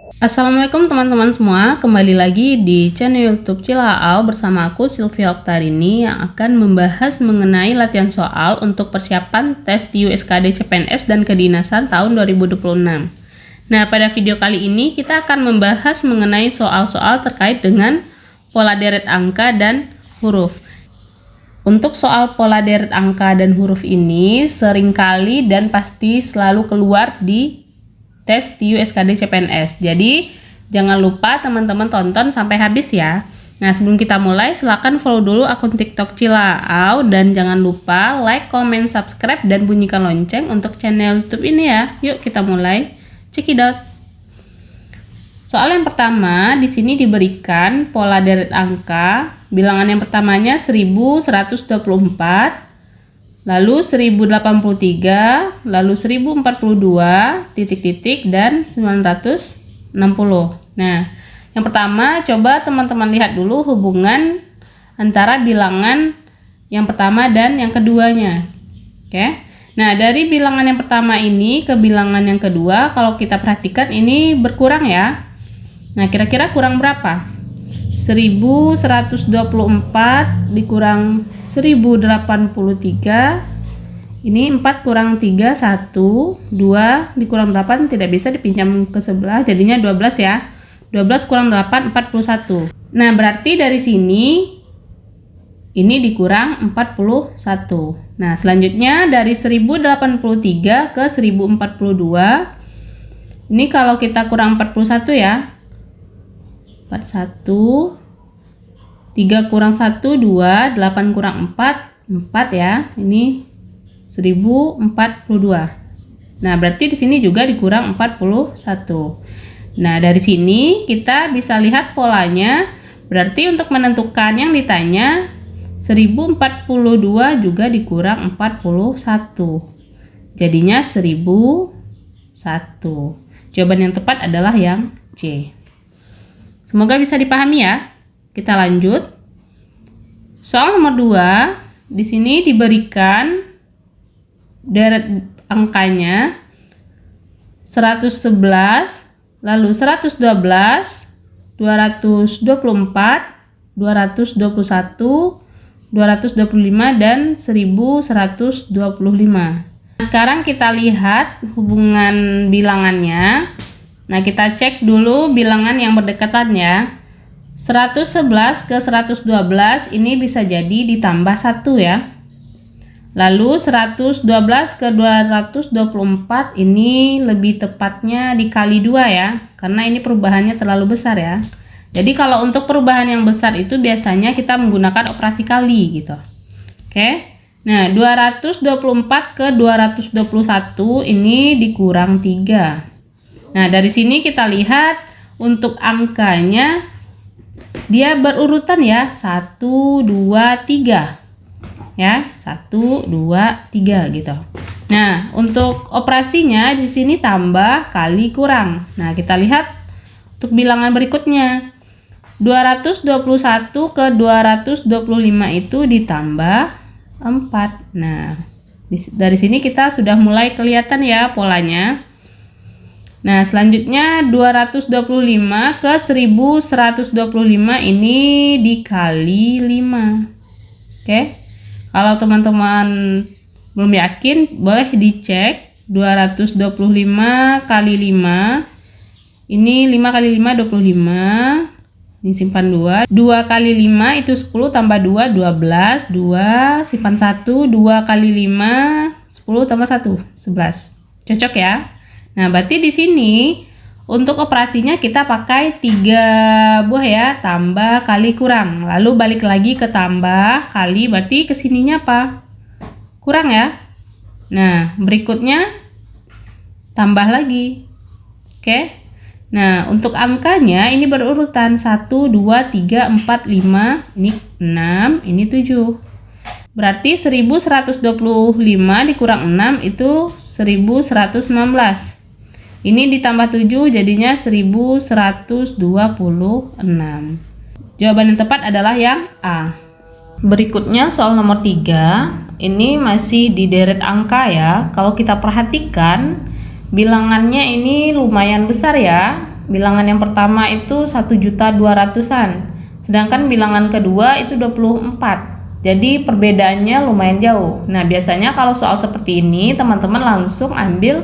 Assalamualaikum teman-teman semua, kembali lagi di channel YouTube Cilaau bersama aku Sylvia Oktarini yang akan membahas mengenai latihan soal untuk persiapan tes di USKD CPNS dan Kedinasan tahun 2026. Nah, pada video kali ini kita akan membahas mengenai soal-soal terkait dengan pola deret angka dan huruf. Untuk soal pola deret angka dan huruf ini seringkali dan pasti selalu keluar di tes di USKD CPNS. Jadi jangan lupa teman-teman tonton sampai habis ya. Nah, sebelum kita mulai silakan follow dulu akun TikTok Cilaau dan jangan lupa like, comment, subscribe dan bunyikan lonceng untuk channel YouTube ini ya. Yuk kita mulai. Cekidot. Soal yang pertama di sini diberikan pola deret angka. Bilangan yang pertamanya 1124, lalu 1083, lalu 1042, titik-titik, dan 960. Nah, yang pertama coba teman-teman lihat dulu hubungan antara bilangan yang pertama dan yang keduanya. Oke. Nah, dari bilangan yang pertama ini ke bilangan yang kedua, kalau kita perhatikan ini berkurang ya. Nah, kira-kira kurang berapa? 1124 dikurang 1083, ini 4 kurang 3, 1, 2 dikurang 8 tidak bisa dipinjam ke sebelah, jadinya 12 ya. 12 kurang 8, 41. Nah, berarti dari sini ini dikurang 41. Nah, selanjutnya dari 1083 ke 1042, ini kalau kita kurang 41 ya, 41, 3 kurang 1, 2, 8 kurang 4, 4 ya, ini 1042. Nah, berarti di sini juga dikurang 41. Nah, dari sini kita bisa lihat polanya, berarti untuk menentukan yang ditanya 1042 juga dikurang 41. Jadinya 1001. Jawaban yang tepat adalah yang C. Semoga bisa dipahami ya. Kita lanjut. Soal nomor 2, di sini diberikan deret angkanya 111, lalu 112, 224, 221, 225 dan 1125. Sekarang kita lihat hubungan bilangannya. Nah, kita cek dulu bilangan yang berdekatan ya. 111 ke 112 ini bisa jadi ditambah 1 ya. Lalu 112 ke 224 ini lebih tepatnya dikali 2 ya. Karena ini perubahannya terlalu besar ya. Jadi kalau untuk perubahan yang besar itu biasanya kita menggunakan operasi kali gitu. Oke. Nah, 224 ke 221 ini dikurang 3. Nah, dari sini kita lihat untuk angkanya dia berurutan ya, 1, 2, 3 ya, 1, 2, 3 gitu. Nah, untuk operasinya di sini tambah kali kurang. Nah, kita lihat untuk bilangan berikutnya 221 ke 225 itu ditambah 4. Nah, dari sini kita sudah mulai kelihatan ya polanya. Nah, selanjutnya 225 ke 1125 ini dikali 5. Oke. Kalau teman-teman belum yakin, boleh dicek 225 kali 5. Ini 5 kali 5 25. Ini simpan 2. 2 kali 5 itu 10 tambah 2 12. 2 simpan 1. 2 kali 5 10 tambah 1 11. Cocok ya? Nah, berarti di sini untuk operasinya kita pakai 3 buah ya, tambah kali kurang. Lalu balik lagi ke tambah kali, berarti kesininya apa? Kurang ya. Nah, berikutnya tambah lagi. Oke. Nah, untuk angkanya ini berurutan 1, 2, 3, 4, 5, ini 6, ini 7. Berarti 1125 dikurang 6 itu 1119. Ini ditambah 7 jadinya 1126. Jawaban yang tepat adalah yang A. Berikutnya soal nomor 3. Ini masih di deret angka ya. Kalau kita perhatikan bilangannya ini lumayan besar ya. bilangan yang pertama itu 1.200.000-an. Sedangkan bilangan kedua itu 24. Jadi perbedaannya lumayan jauh. Nah, biasanya kalau soal seperti ini teman-teman langsung ambil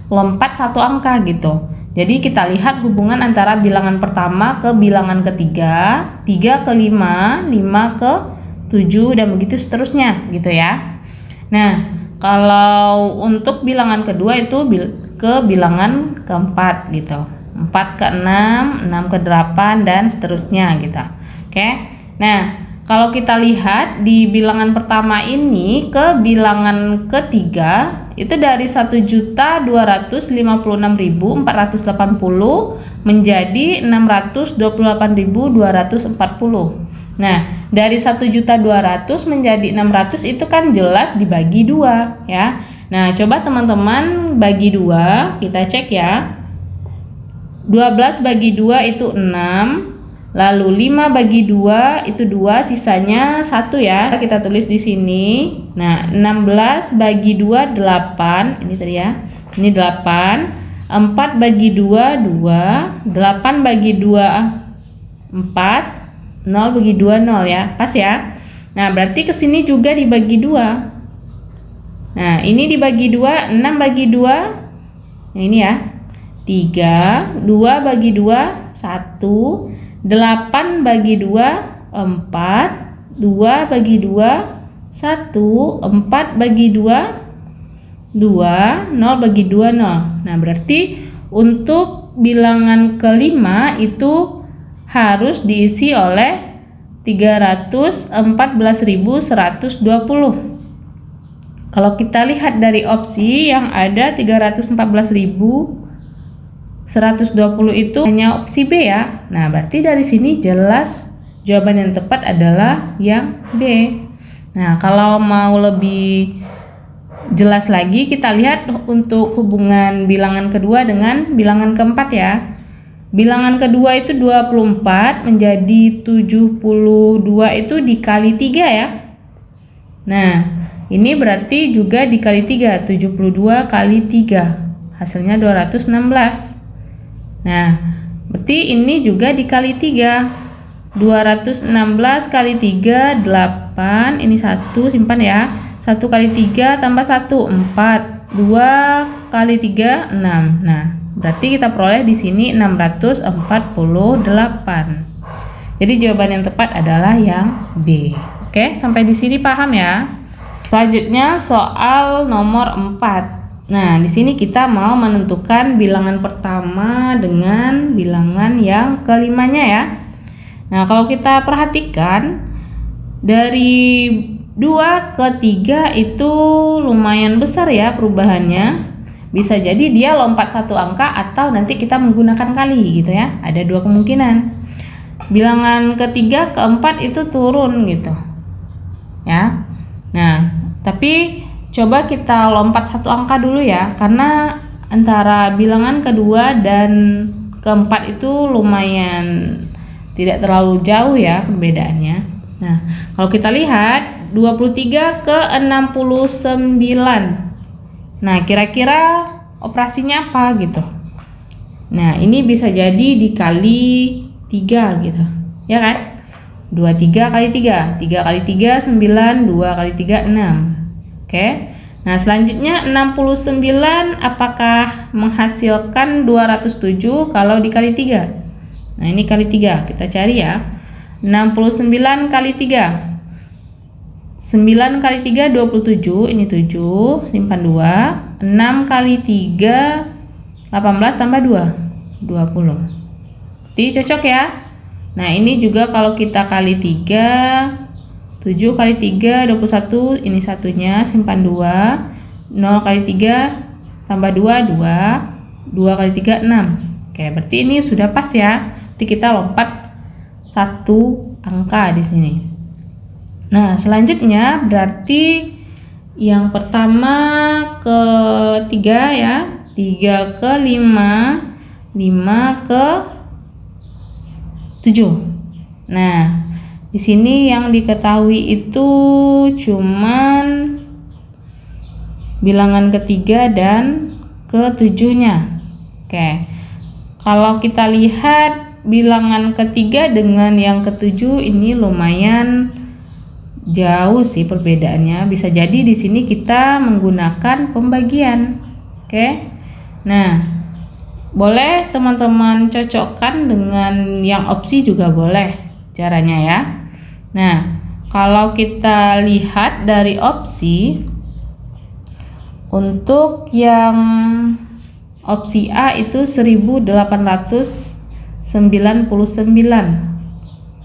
lompat satu angka gitu. Jadi kita lihat hubungan antara bilangan pertama ke bilangan ketiga, 3 ke 5, 5 ke 7, dan begitu seterusnya gitu ya. Nah, kalau untuk bilangan kedua itu ke bilangan keempat gitu. 4 ke 6, 6 ke 8, dan seterusnya gitu. Oke. Nah, kalau kita lihat di bilangan pertama ini ke bilangan ketiga itu dari 1.256.480 menjadi 628.240. Nah, dari 1.200.000 menjadi 600 itu kan jelas dibagi 2 ya. Nah, coba teman-teman bagi 2, kita cek ya. 12 bagi 2 itu 6. Lalu 5 bagi 2 itu 2, sisanya 1 ya. Kita tulis di sini. Nah, 16 bagi 2 8. Ini tadi ya. Ini 8. 4 bagi 2 2. 8 bagi 2 4. 0 bagi 2 0 ya. Pas ya. Nah, berarti ke sini juga dibagi 2. Nah, ini dibagi 2, 6 bagi 2. Nah, ini ya. 3, 2 bagi 2 1. 8 bagi 2 4, 2 bagi 2 1, 4 bagi 2 2, 0 bagi 2 0. Nah, berarti untuk bilangan kelima itu harus diisi oleh 314.120. Kalau kita lihat dari opsi yang ada 314.120 itu hanya opsi B ya. Nah, berarti dari sini jelas jawaban yang tepat adalah yang B. Nah, kalau mau lebih jelas lagi kita lihat untuk hubungan bilangan kedua dengan bilangan keempat ya. Bilangan kedua itu 24 menjadi 72 itu dikali 3 ya. Nah, ini berarti juga dikali 3, 72 kali 3. Hasilnya 216. Nah, berarti ini juga dikali 3. 216 kali 3, 8. Ini 1, simpan ya. 1 kali 3 tambah 1, 4. 2 kali 3, 6. Nah, berarti kita peroleh di sini 648. Jadi jawaban yang tepat adalah yang B. Oke, sampai di sini paham ya? Selanjutnya soal nomor 4. Nah, di sini kita mau menentukan bilangan pertama dengan bilangan yang kelimanya ya. Nah, kalau kita perhatikan dari 2 ke 3 itu lumayan besar ya perubahannya. Bisa jadi dia lompat satu angka atau nanti kita menggunakan kali gitu ya. Ada 2 kemungkinan. Bilangan ketiga, keempat itu turun gitu. Ya. Nah, tapi coba kita lompat satu angka dulu ya, karena antara bilangan kedua dan keempat itu lumayan tidak terlalu jauh ya perbedaannya. Nah, kalau kita lihat 23 ke 69. Nah, kira-kira operasinya apa gitu. Nah, ini bisa jadi dikali 3 gitu. Ya kan? 23 kali 3. 3 kali 3 9, 2 kali 3 6. Oke. Nah, selanjutnya 69 apakah menghasilkan 207 kalau dikali 3? Nah, ini kali 3. Kita cari ya. 69 kali 3. 9 kali 3 27, ini 7, simpan 2. 6 kali 3 18 tambah 2 20. Jadi cocok ya. Nah, ini juga kalau kita kali 3 7 kali 3 21, ini satunya, simpan 2. 0 kali 3 tambah 2 2. 2 kali 3 6. Oke, berarti ini sudah pas ya. Nanti kita lompat satu angka di sini. Nah, selanjutnya berarti yang pertama ke 3 ya. 3 ke 5, 5 ke 7. Nah, di sini yang diketahui itu cuman bilangan ketiga dan ke-7-nya. Oke. Kalau kita lihat bilangan ketiga dengan yang ketujuh ini lumayan jauh sih perbedaannya. Bisa jadi di sini kita menggunakan pembagian. Oke. Nah, boleh teman-teman cocokkan dengan yang opsi juga boleh caranya ya. Nah, kalau kita lihat dari opsi, untuk yang opsi A itu 1899.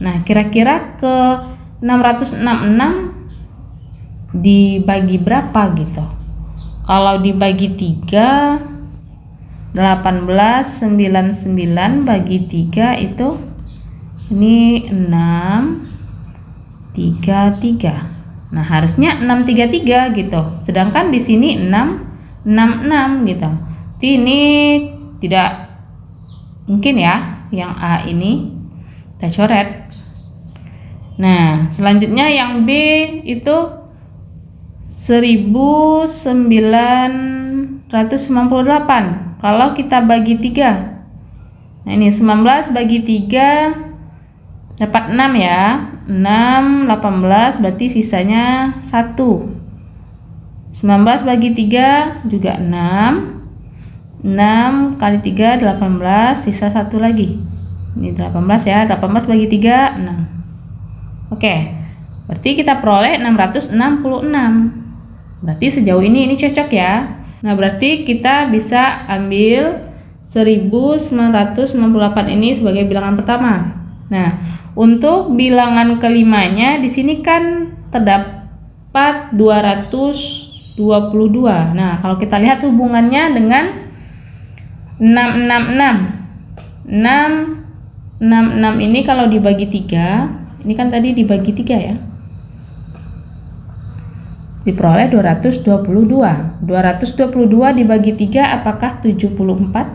Nah, kira-kira ke 666 dibagi berapa gitu? Kalau dibagi 3, 1899 bagi 3 itu ini 633. Nah, harusnya 633 gitu. Sedangkan di sini 666 gitu. Ini tidak mungkin ya yang A ini kita coret. Nah, selanjutnya yang B itu 1998 kalau kita bagi 3. Nah, ini 19 bagi 3 dapat 6 ya. 6, 18 berarti sisanya 1. 19 bagi 3 juga 6. 6 kali 3 18, sisa 1 lagi. Ini 18 ya, 18 bagi 3 6. Oke. Berarti kita peroleh 666. Berarti sejauh ini cocok ya. Nah, berarti kita bisa ambil 1998 ini sebagai bilangan pertama. Nah, untuk bilangan kelimanya di sini kan terdapat 222. Nah, kalau kita lihat hubungannya dengan 666 ini kalau dibagi 3, ini kan tadi dibagi 3 ya, diperoleh 222. 222 dibagi 3 apakah 74?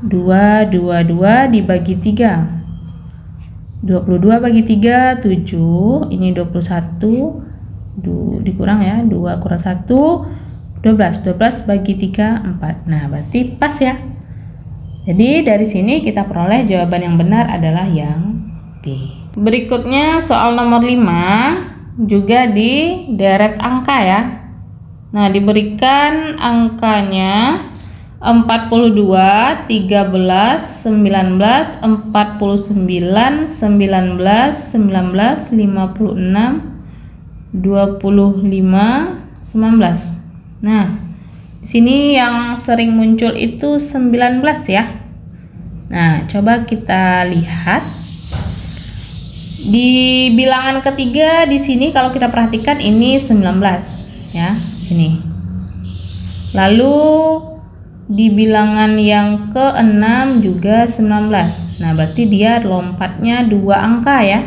222 dibagi 3, 22 bagi 3 7, ini 21 dikurang ya, 2 kurang 1 12 bagi 3 4. Nah, berarti pas ya. Jadi dari sini kita peroleh jawaban yang benar adalah yang B. Berikutnya soal nomor 5 juga di deret angka ya. Nah, diberikan angkanya 42, 13, 19, 49, 19, 19, 56, 25, 19. Nah, di sini yang sering muncul itu 19 ya. Nah, coba kita lihat di bilangan ketiga di sini kalau kita perhatikan ini 19 ya, sini. Lalu di bilangan yang ke-6 juga 19. Nah, berarti dia lompatnya 2 angka ya.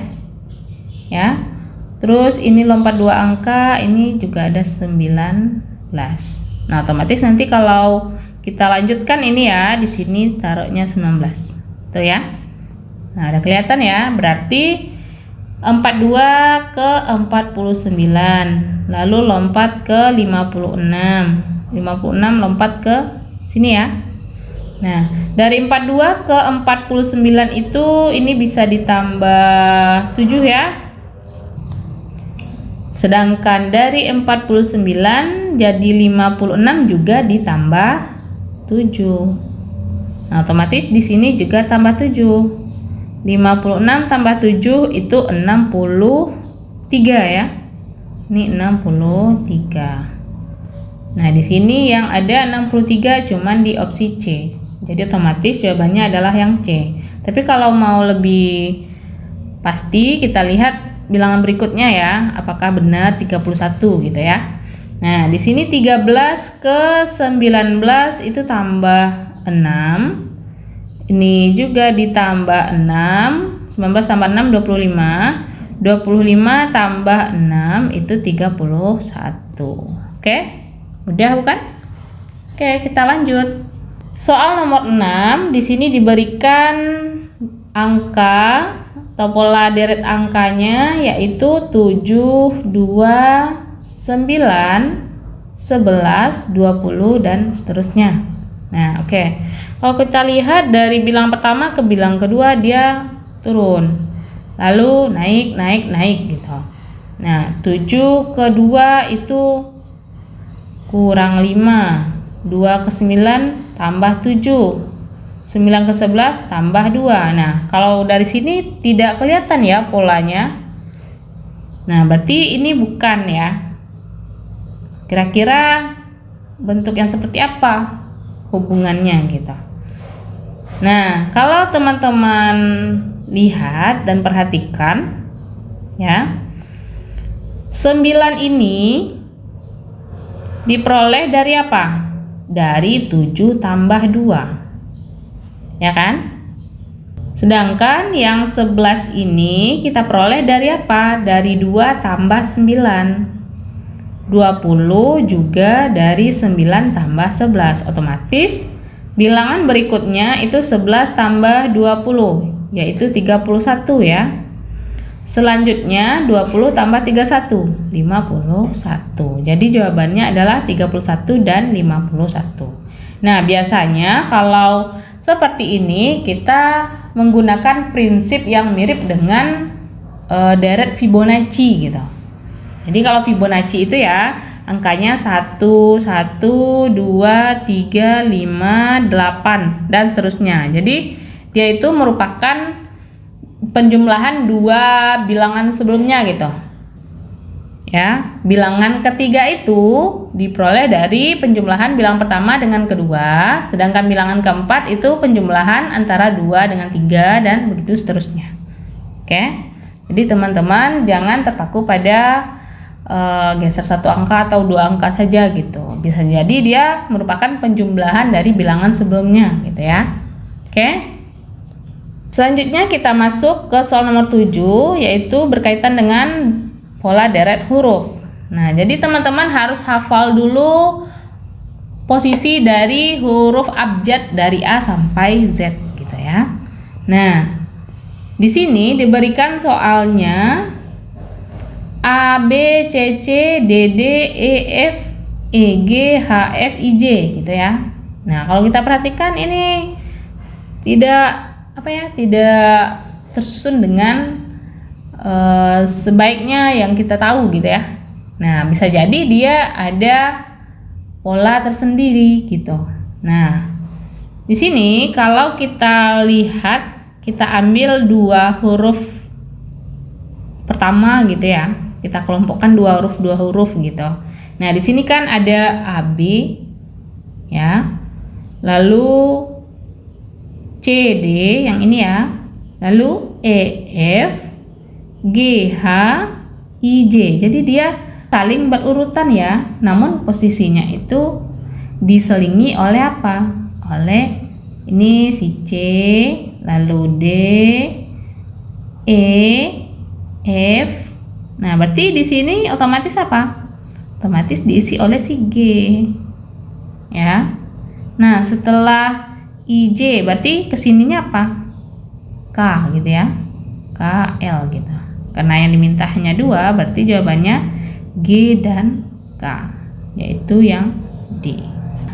Ya. Terus ini lompat 2 angka, ini juga ada 19. Nah, otomatis nanti kalau kita lanjutkan ini ya, di sini taruhnya 19. Tuh ya. Nah, ada kelihatan ya, berarti 42 ke 49, lalu lompat ke 56. 56 lompat ke sini ya. Nah, dari 42 ke 49 itu ini bisa ditambah 7 ya. Sedangkan dari 49 jadi 56 juga ditambah 7. Nah, otomatis di sini juga tambah 7. 56 tambah 7 itu 63 ya. Ini 63. Nah, di sini yang ada 63 cuman di opsi C. Jadi otomatis jawabannya adalah yang C. Tapi kalau mau lebih pasti kita lihat bilangan berikutnya ya, apakah benar 31 gitu ya. Nah, di sini 13 ke 19 itu tambah 6. Ini juga ditambah 6. 19 tambah 6 25. 25 tambah 6 itu 31. Oke? Mudah bukan? Oke, kita lanjut. Soal nomor 6 di sini diberikan angka atau pola deret angkanya yaitu 7, 2, 9, 11, 20 dan seterusnya. Nah, oke. Kalau kita lihat dari bilangan pertama ke bilangan kedua dia turun. Lalu naik gitu. Nah, 7 ke 2 itu kurang 5. 2 ke 9 tambah 7. 9 ke 11 tambah 2. Nah, kalau dari sini tidak kelihatan ya polanya. Nah, berarti ini bukan ya. Kira-kira bentuk yang seperti apa hubungannya gitu. Nah, kalau teman-teman lihat dan perhatikan ya, 9 ini diperoleh dari apa? Dari 7 tambah 2. Ya kan? Sedangkan yang 11 ini kita peroleh dari apa? Dari 2 tambah 9. 20 juga dari 9 tambah 11. Otomatis bilangan berikutnya itu 11 tambah 20, yaitu 31 ya. Selanjutnya 20 tambah 31, 51. Jadi jawabannya adalah 31 dan 51. Nah, biasanya kalau seperti ini kita menggunakan prinsip yang mirip dengan deret Fibonacci gitu. Jadi kalau Fibonacci itu ya angkanya 1, 1, 2, 3, 5, 8 dan seterusnya. Jadi dia itu merupakan penjumlahan dua bilangan sebelumnya gitu. Ya, bilangan ketiga itu diperoleh dari penjumlahan bilangan pertama dengan kedua, sedangkan bilangan keempat itu penjumlahan antara 2 dengan 3 dan begitu seterusnya. Oke. Jadi teman-teman jangan terpaku pada geser satu angka atau dua angka saja gitu. Bisa jadi dia merupakan penjumlahan dari bilangan sebelumnya gitu ya. Oke. Selanjutnya kita masuk ke soal nomor 7, yaitu berkaitan dengan pola deret huruf. Nah, jadi teman-teman harus hafal dulu posisi dari huruf abjad dari A sampai Z gitu ya. Nah, di sini diberikan soalnya A, B, C, C, D, D, E, F, E, G, H, F, I, J gitu ya. Nah, kalau kita perhatikan ini tidak tersusun dengan sebaiknya yang kita tahu gitu ya. Nah, bisa jadi dia ada pola tersendiri gitu. Nah, di sini kalau kita lihat, kita ambil dua huruf pertama gitu ya. Kita kelompokkan dua huruf gitu. Nah, di sini kan ada AB ya. Lalu CD yang ini ya. Lalu EF, GH, IJ. Jadi dia saling berurutan ya. Namun posisinya itu diselingi oleh apa? Oleh ini si C, lalu D, E, F. Nah, berarti di sini otomatis apa? Otomatis diisi oleh si G. Ya. Nah, setelah IJ berarti kesininya apa? K gitu ya. KL gitu. Karena yang diminta hanya 2, berarti jawabannya G dan K, yaitu yang D.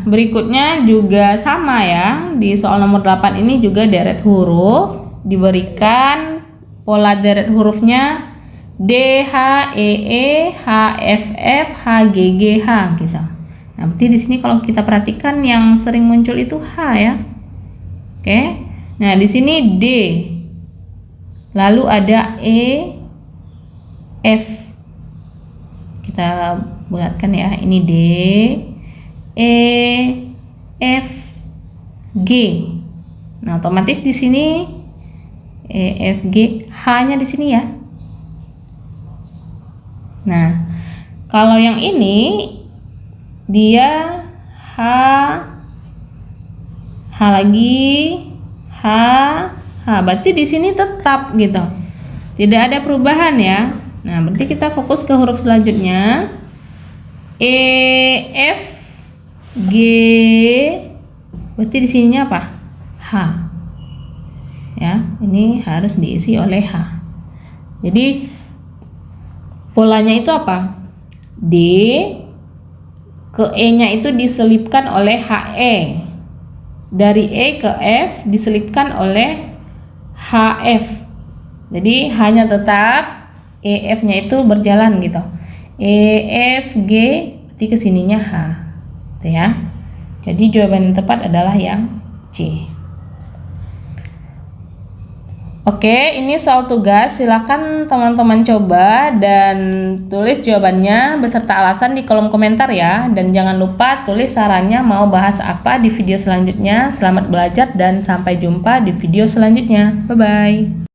Berikutnya juga sama ya. Di soal nomor 8 ini juga deret huruf. Diberikan pola deret hurufnya D, H, E, E, H, F, F, H, G, G, H gitu. Nah, berarti di sini kalau kita perhatikan yang sering muncul itu H ya. Oke. Nah, di sini D. Lalu ada E, F. Kita buatkan ya. Ini D, E, F, G. Nah, otomatis di sini E, F, G, H-nya di sini ya. Nah, kalau yang ini dia H lagi, H. Berarti di sini tetap gitu. Tidak ada perubahan ya. Nah, berarti kita fokus ke huruf selanjutnya. E, F, G. Berarti di sininya apa? H. Ya, ini harus diisi oleh H. Jadi polanya itu apa? D ke E-nya itu diselipkan oleh HE. dari E ke F diselipkan oleh HF. Jadi hanya tetap EF-nya itu berjalan gitu. EFG berarti kesininya H. Gitu ya. Jadi jawaban yang tepat adalah yang C. Oke, ini soal tugas. Silakan teman-teman coba dan tulis jawabannya beserta alasan di kolom komentar ya. Dan jangan lupa tulis sarannya mau bahas apa di video selanjutnya. Selamat belajar dan sampai jumpa di video selanjutnya. Bye-bye.